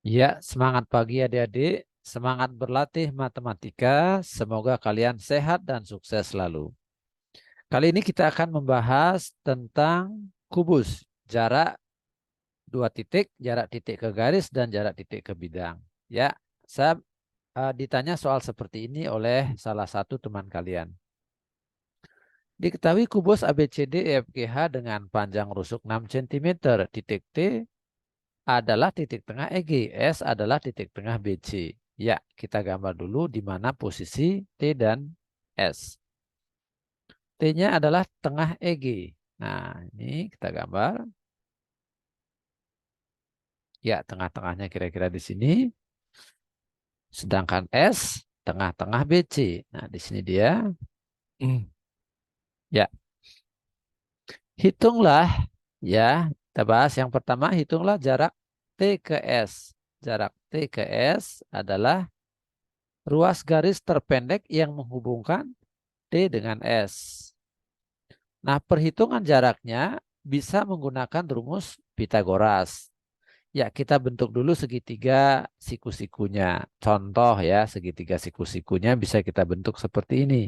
Ya, semangat pagi adik-adik, semangat berlatih matematika, semoga kalian sehat dan sukses selalu. Kali ini kita akan membahas tentang kubus, jarak dua titik, jarak titik ke garis, dan jarak titik ke bidang. Ya, saya ditanya soal seperti ini oleh salah satu teman kalian. Diketahui kubus ABCD EFGH dengan panjang rusuk 6 cm, titik T adalah titik tengah EG, S adalah titik tengah BC. Ya, kita gambar dulu di mana posisi T dan S. T-nya adalah tengah EG. Nah, ini kita gambar. Ya, tengah-tengahnya kira-kira di sini. Sedangkan S, tengah-tengah BC. Nah, di sini dia. Ya, hitunglah. Ya, kita bahas yang pertama, hitunglah jarak T ke S. Jarak T ke S adalah ruas garis terpendek yang menghubungkan T dengan S. Nah, perhitungan jaraknya bisa menggunakan rumus Pitagoras. Ya, kita bentuk dulu segitiga siku-sikunya. Contoh ya, segitiga siku-sikunya bisa kita bentuk seperti ini.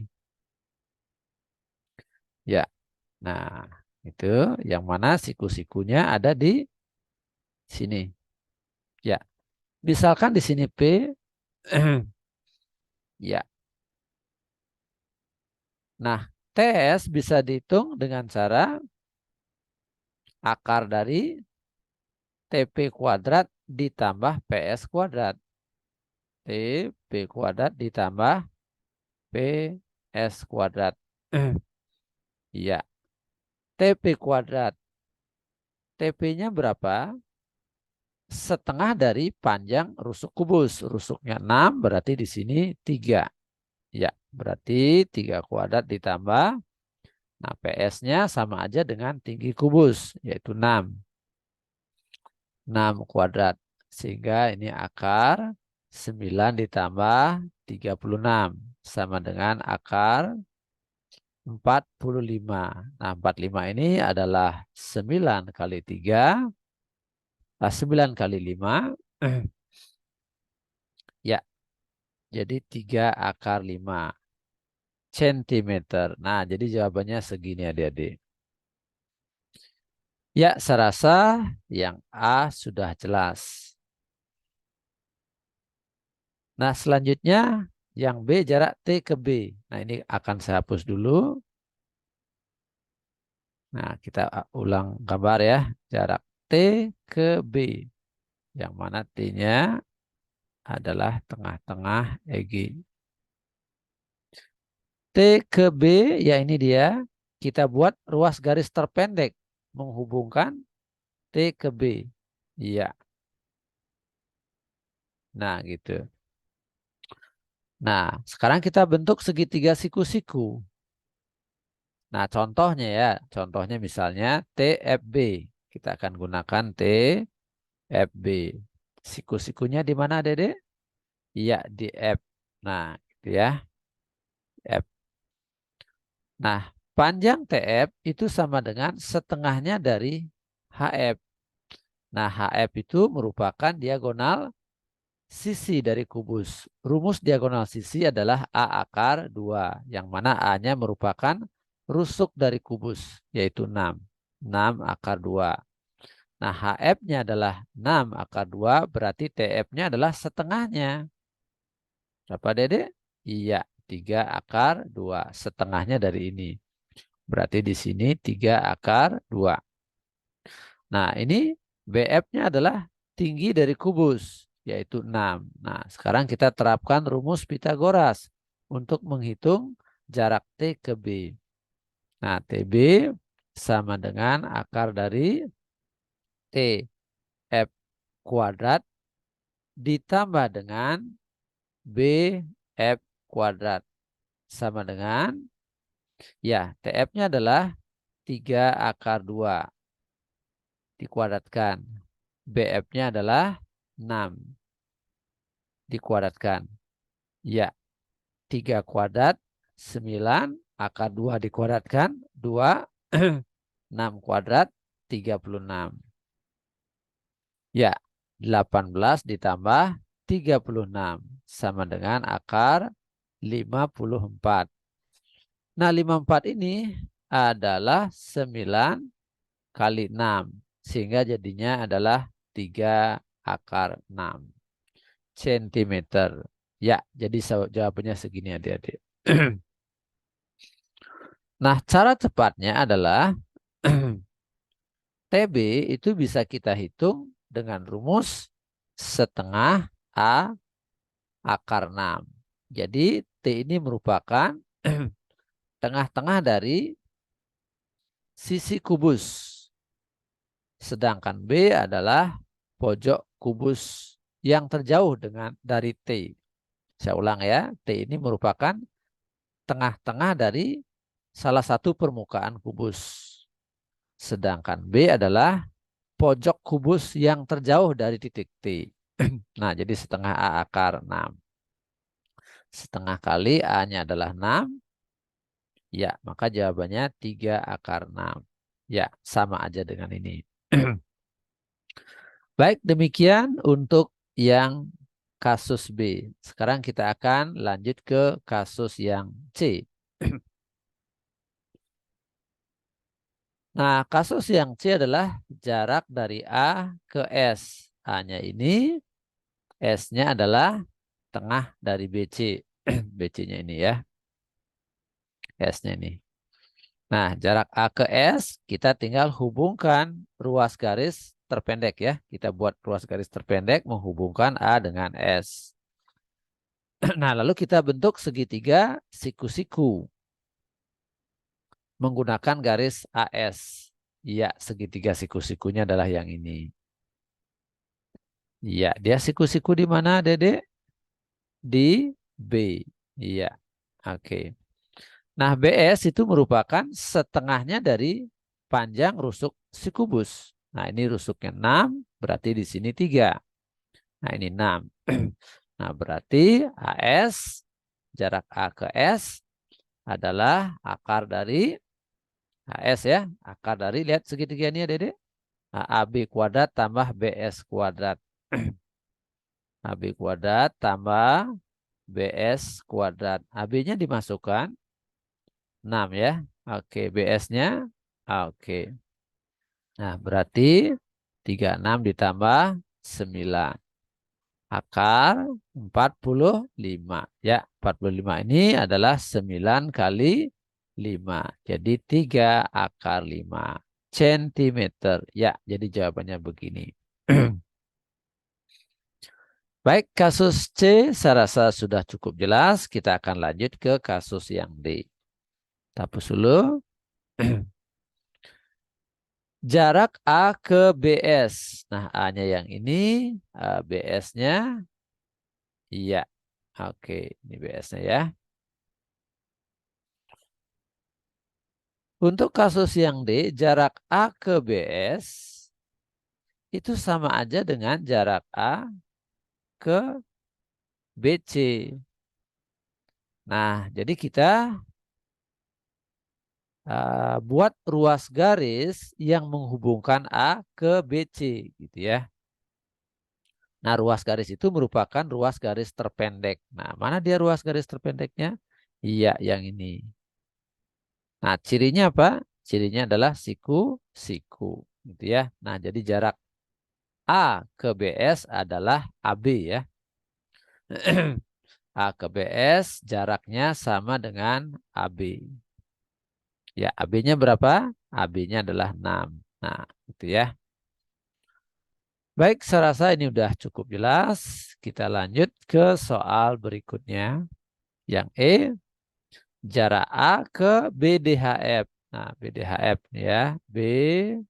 Ya, nah itu yang mana siku-sikunya ada di sini. Ya, misalkan di sini P. Ya, nah TS bisa dihitung dengan cara akar dari TP kuadrat ditambah PS kuadrat. TP kuadrat ditambah PS kuadrat. Iya, TP kuadrat. TP-nya berapa? Setengah dari panjang rusuk kubus. Rusuknya 6, berarti di sini 3. Ya, berarti 3 kuadrat ditambah. Nah, PS-nya sama aja dengan tinggi kubus, yaitu 6. 6 kuadrat. Sehingga ini akar 9 ditambah 36. Sama dengan akar 45. Nah, 45 ini adalah 9 kali 3. 9 kali 5. Ya, jadi 3 akar 5 centimeter. Nah, jadi jawabannya segini adik-adik. Ya, saya rasa yang A sudah jelas. Nah, selanjutnya yang B jarak T ke B. Nah, ini akan saya hapus dulu. Nah, kita ulang gambar ya. Jarak T ke B. Yang mana T-nya adalah tengah-tengah EG. T ke B, ya ini dia. Kita buat ruas garis terpendek menghubungkan T ke B. Iya. Nah, gitu. Nah, sekarang kita bentuk segitiga siku-siku. Nah, contohnya ya. Contohnya misalnya TFB. Kita akan gunakan TFB. Siku-sikunya di mana, Dede? Iya, di F. Nah, gitu ya. F. Nah, panjang TF itu sama dengan setengahnya dari HF. Nah, HF itu merupakan diagonal sisi dari kubus. Rumus diagonal sisi adalah A akar 2. Yang mana A-nya merupakan rusuk dari kubus, yaitu 6. 6 akar 2. Nah, HF-nya adalah 6 akar 2, berarti TF-nya adalah setengahnya. Berapa, Dede? Iya, 3 akar 2. Setengahnya dari ini. Berarti di sini 3 akar 2. Nah, ini BF-nya adalah tinggi dari kubus, yaitu 6. Nah, sekarang kita terapkan rumus Pitagoras untuk menghitung jarak T ke B. Nah, TB sama dengan akar dari TF kuadrat ditambah dengan BF kuadrat. Sama dengan, ya, TF-nya adalah 3 akar 2 dikuadratkan. BF-nya adalah 6 dikuadratkan. Ya, 3 kuadrat, 9, akar 2 dikuadratkan, 2, 6 kuadrat, 36. Ya, 18 ditambah 36 sama dengan akar 54. Nah, 54 ini adalah 9 kali 6. Sehingga jadinya adalah 3 akar 6 centimeter. Ya, jadi jawabannya segini adik-adik. Nah, cara cepatnya adalah TB itu bisa kita hitung dengan rumus setengah A akar 6. Jadi T ini merupakan tengah-tengah dari sisi kubus. Sedangkan B adalah pojok kubus yang terjauh dari T. Saya ulang ya, T ini merupakan tengah-tengah dari salah satu permukaan kubus. Sedangkan B adalah pojok kubus yang terjauh dari titik T. Nah, jadi setengah A akar 6. Setengah kali A-nya adalah 6. Ya, maka jawabannya 3 akar 6. Ya, sama aja dengan ini. Baik, demikian untuk yang kasus B. Sekarang kita akan lanjut ke kasus yang C. Nah, kasus yang C adalah jarak dari A ke S. A-nya ini, S-nya adalah tengah dari BC. BC-nya ini ya. S-nya ini. Nah, jarak A ke S, kita tinggal hubungkan ruas garis terpendek ya. Kita buat ruas garis terpendek menghubungkan A dengan S. Nah, lalu kita bentuk segitiga siku-siku menggunakan garis AS. Iya, segitiga siku-sikunya adalah yang ini. Iya, dia siku-siku di mana, Dede? Di B. Iya, oke. Nah, BS itu merupakan setengahnya dari panjang rusuk si kubus. Nah, ini rusuknya 6, berarti di sini 3. Nah, ini 6. Nah, berarti AS, jarak A ke S adalah akar dari AS ya. Akar dari, lihat segitiga ini ya, Dede. AB kuadrat tambah BS kuadrat. AB kuadrat tambah BS kuadrat. AB-nya dimasukkan 6 ya. Oke, BS-nya. Oke. Nah, berarti 36 ditambah 9. Akar 45. Ya, 45 ini adalah 9 kali 5. Jadi 3 akar 5 centimeter. Ya, jadi jawabannya begini. Baik, kasus C saya rasa sudah cukup jelas. Kita akan lanjut ke kasus yang D. Hapus dulu. Jarak A ke BS. Nah, A-nya yang ini, BS-nya, iya. Oke, ini BS-nya ya. Untuk kasus yang D, jarak A ke BS itu sama aja dengan jarak A ke BC. Nah, jadi kita buat ruas garis yang menghubungkan A ke BC gitu ya. Nah, ruas garis itu merupakan ruas garis terpendek. Nah, mana dia ruas garis terpendeknya? Iya, yang ini. Nah, cirinya apa? Cirinya adalah siku-siku gitu ya. Nah, jadi jarak A ke BS adalah AB ya. A ke BS jaraknya sama dengan AB. Ya, AB-nya berapa? AB-nya adalah 6. Nah, itu ya. Baik, saya rasa ini udah cukup jelas. Kita lanjut ke soal berikutnya. Yang E, jarak A ke BDHF. Nah, BDHF ya. BDHF.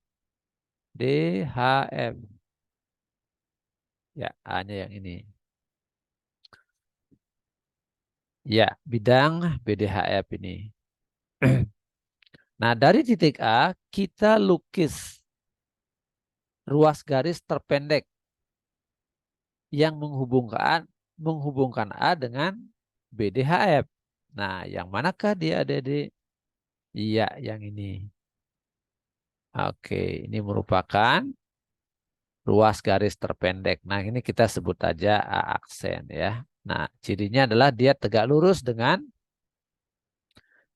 Ya, A-nya yang ini. Ya, bidang BDHF ini. Nah, dari titik A, kita lukis ruas garis terpendek yang menghubungkan A dengan BDHF. Nah, yang manakah dia, Adik-adik? Iya, yang ini. Oke, ini merupakan ruas garis terpendek. Nah, ini kita sebut aja A aksen ya. Nah, cirinya adalah dia tegak lurus dengan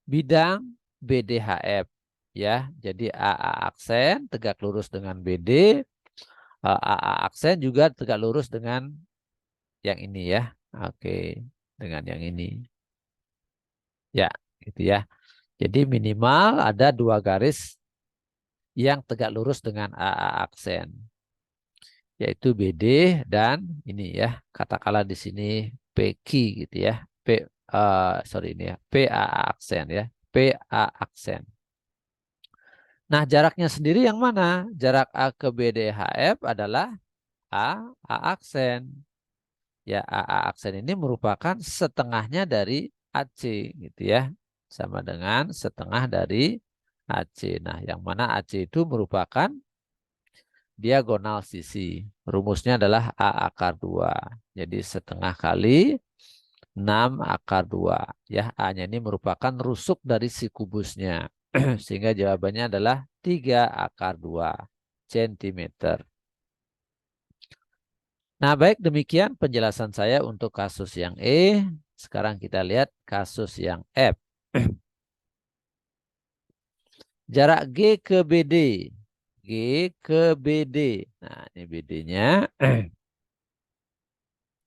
bidang BDHF ya. Jadi AA aksen tegak lurus dengan BD, AA aksen juga tegak lurus dengan yang ini ya. Oke, dengan yang ini. Ya, gitu ya. Jadi minimal ada 2 garis yang tegak lurus dengan AA aksen, yaitu BD dan ini ya, katakanlah di sini PQ gitu ya. Sorry ini ya, PA aksen ya. PA aksen. Nah, jaraknya sendiri yang mana? Jarak A ke BDHF adalah A aksen. Ya, A aksen ini merupakan setengahnya dari AC gitu ya. Sama dengan setengah dari AC. Nah, yang mana AC itu merupakan diagonal sisi. Rumusnya adalah A akar 2. Jadi setengah kali 6 akar 2. Ya, A-nya ini merupakan rusuk dari si kubusnya. Sehingga jawabannya adalah 3 akar 2 cm. Nah, baik demikian penjelasan saya untuk kasus yang E. Sekarang kita lihat kasus yang F. Jarak G ke BD. G ke BD. Nah, ini BD-nya.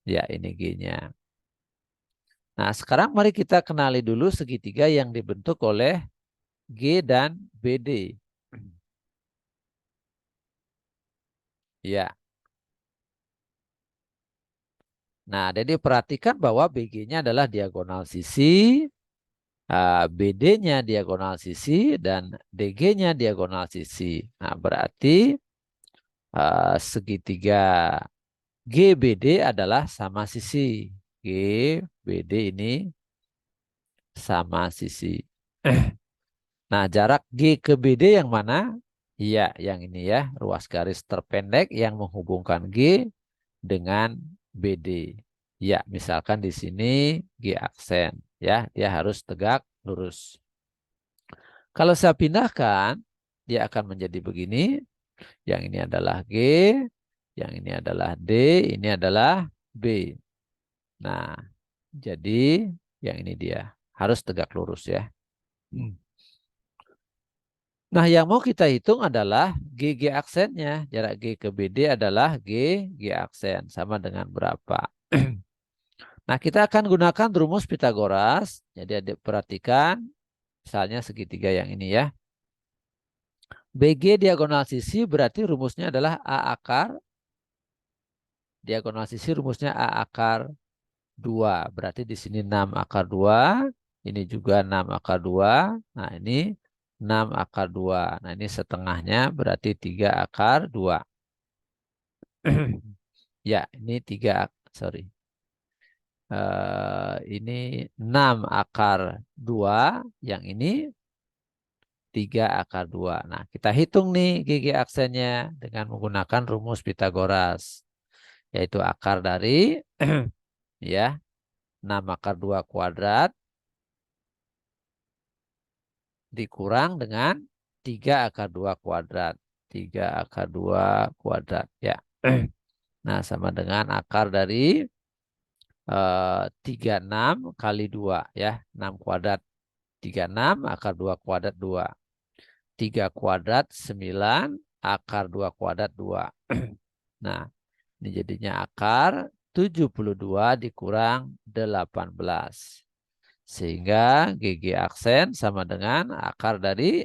Ya, ini G-nya. Nah, sekarang mari kita kenali dulu segitiga yang dibentuk oleh G dan BD. Ya. Nah, jadi perhatikan bahwa BG-nya adalah diagonal sisi, BD-nya diagonal sisi, dan DG-nya diagonal sisi. Nah, berarti segitiga GBD adalah sama sisi. GBD ini sama sisi. Nah, jarak G ke BD yang mana? Iya, yang ini ya, ruas garis terpendek yang menghubungkan G dengan BD. Ya, misalkan di sini G aksen, ya, dia harus tegak lurus. Kalau saya pindahkan, dia akan menjadi begini. Yang ini adalah G, yang ini adalah D, ini adalah B. Nah, jadi yang ini dia harus tegak lurus ya. Nah, yang mau kita hitung adalah GG aksennya. Jarak G ke BD adalah G aksen. Sama dengan berapa? Nah, kita akan gunakan rumus Pitagoras. Jadi adik perhatikan, misalnya segitiga yang ini ya. BG diagonal sisi berarti rumusnya adalah A akar. Diagonal sisi rumusnya A akar 2. Berarti di sini 6 akar 2. Ini juga 6 akar 2. Nah, ini 6 akar 2. Nah, ini setengahnya berarti 3 akar 2. Ya, ini 3, sorry. Ini 6 akar 2. Yang ini 3 akar 2. Nah, kita hitung nih GG aksennya dengan menggunakan rumus Pitagoras. Yaitu akar dari ya 6 akar 2 kuadrat dikurang dengan 3 akar 2 kuadrat. 3 akar 2 kuadrat. Ya. Nah, sama dengan akar dari 36 kali 2. Ya. 6 kuadrat 36, akar 2 kuadrat 2. 3 kuadrat 9, akar 2 kuadrat 2. Nah, ini jadinya akar 72 dikurang 18. Sehingga GG aksen sama dengan akar dari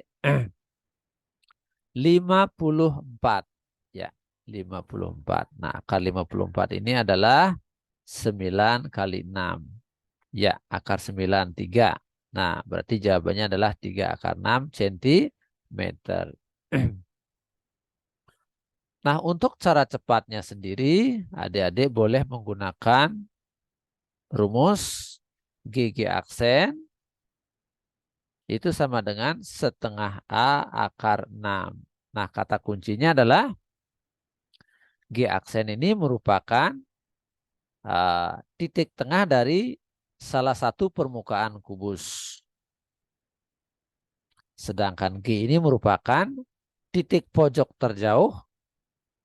54. Ya, 54. Nah, akar 54 ini adalah 9 kali 6. Ya, akar 9, 3. Nah, berarti jawabannya adalah 3 akar 6 cm. Nah, untuk cara cepatnya sendiri, adik-adik boleh menggunakan rumus GG aksen itu sama dengan setengah A akar 6. Nah, kata kuncinya adalah G aksen ini merupakan titik tengah dari salah satu permukaan kubus. Sedangkan G ini merupakan titik pojok terjauh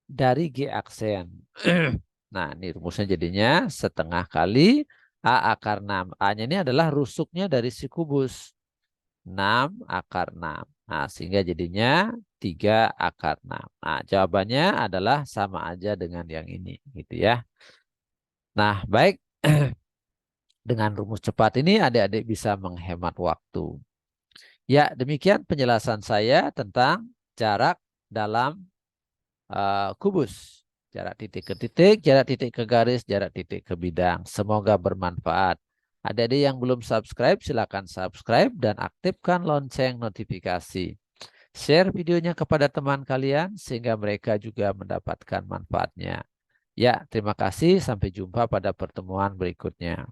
dari G aksen. Nah, ini rumusnya jadinya setengah kali A akar 6. A-nya ini adalah rusuknya dari si kubus. 6 akar 6. Nah, sehingga jadinya 3 akar 6. Nah, jawabannya adalah sama aja dengan yang ini. Gitu ya. Nah, baik. Dengan rumus cepat ini adik-adik bisa menghemat waktu. Ya, demikian penjelasan saya tentang jarak dalam kubus. Jarak titik ke titik, jarak titik ke garis, jarak titik ke bidang. Semoga bermanfaat. Adik-adik yang belum subscribe, silakan subscribe dan aktifkan lonceng notifikasi. Share videonya kepada teman kalian sehingga mereka juga mendapatkan manfaatnya. Ya, terima kasih. Sampai jumpa pada pertemuan berikutnya.